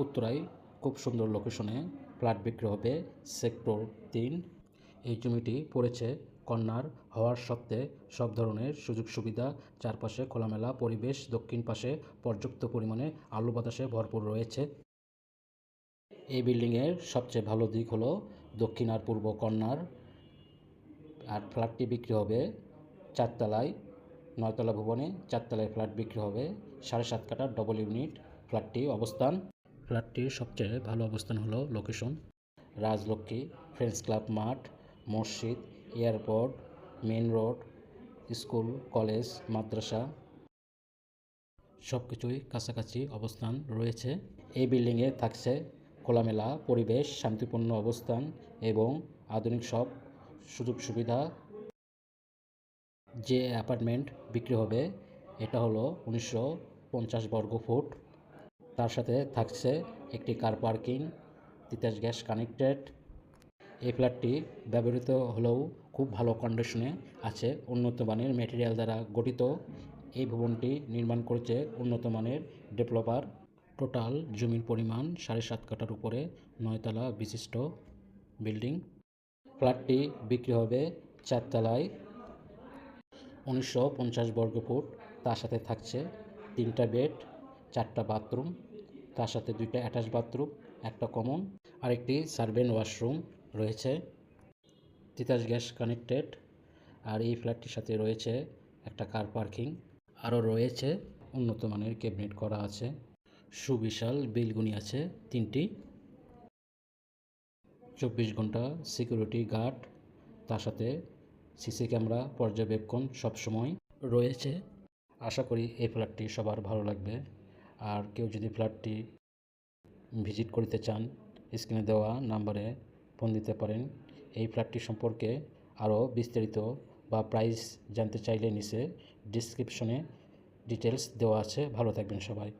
উত্তরায় খুব সুন্দর লোকেশনে ফ্ল্যাট বিক্রি হবে সেক্টর 3। এই জমিটি পড়েছে কর্নার হওয়ার সত্ত্বে সব ধরনের সুযোগ সুবিধা, চারপাশে খোলামেলা পরিবেশ, দক্ষিণ পাশে পর্যাপ্ত পরিমাণে আলো বাতাসে ভরপুর রয়েছে। এই বিল্ডিংয়ের সবচেয়ে ভালো দিক হলো দক্ষিণ আর পূর্ব কর্নার। আর ফ্ল্যাটটি বিক্রি হবে 4 তলায়, 9 তলা ভবনে 4 তলায় ফ্ল্যাট বিক্রি হবে 7.5 কাঠা ডবল ইউনিট ফ্ল্যাটটি অবস্থান। ফ্ল্যাটটির সবচেয়ে ভালো অবস্থান হলো লোকেশন, রাজলক্ষ্মী, ফ্রেন্ডস ক্লাব মাঠ, মসজিদ, airport, main road, school, college, মাদ্রাসা সব কিছুই কাছাকাছি অবস্থান রয়েছে। এই বিল্ডিংয়ে থাকছে খোলামেলা পরিবেশ, শান্তিপূর্ণ অবস্থান এবং আধুনিক সব সুযোগ সুবিধা। যে অ্যাপার্টমেন্ট বিক্রি হবে এটা হলো 1950 বর্গফুট। তার সাথে থাকছে একটি car parking, Titas gas connected. এই ফ্ল্যাটটি ব্যবহৃত হলেও খুব ভালো কন্ডিশনে আছে, উন্নত মানের ম্যাটেরিয়াল দ্বারা গঠিত। এই ভবনটি নির্মাণ করেছে উন্নত মানের ডেভেলপার। টোটাল জমির পরিমাণ 7.5 কাঠার উপরে 9 তলা বিশিষ্ট বিল্ডিং। ফ্ল্যাটটি বিক্রি হবে 4 তলায়, 1950 বর্গফুট। তার সাথে থাকছে 3টা বেড, 4টা বাথরুম, তার সাথে 2টা অ্যাটাচ বাথরুম, একটা কমন আর একটি সার্ভেন্ট ওয়াশরুম রয়েছে, তিতাস গ্যাস কানেক্টেড। আর এই ফ্ল্যাটটির সাথে রয়েছে একটা কার পার্কিং, আরও রয়েছে উন্নত মানের ক্যাবিনেট করা আছে, সুবিশাল বেলকনি আছে 3টি, 24 ঘন্টা সিকিউরিটি গার্ড, তার সাথে সিসি ক্যামেরা পর্যবেক্ষণ সবসময় রয়েছে। আশা করি এই ফ্ল্যাটটি সবার ভালো লাগবে। আর কেউ যদি ফ্ল্যাটটি ভিজিট করতে চান, স্ক্রিনে দেওয়া নাম্বারে ফোন দিতে পারেন। এই ফ্ল্যাটটি সম্পর্কে আরও বিস্তারিত বা প্রাইস জানতে চাইলে নিচে ডিসক্রিপশনে ডিটেলস দেওয়া আছে। ভালো থাকবেন সবাই।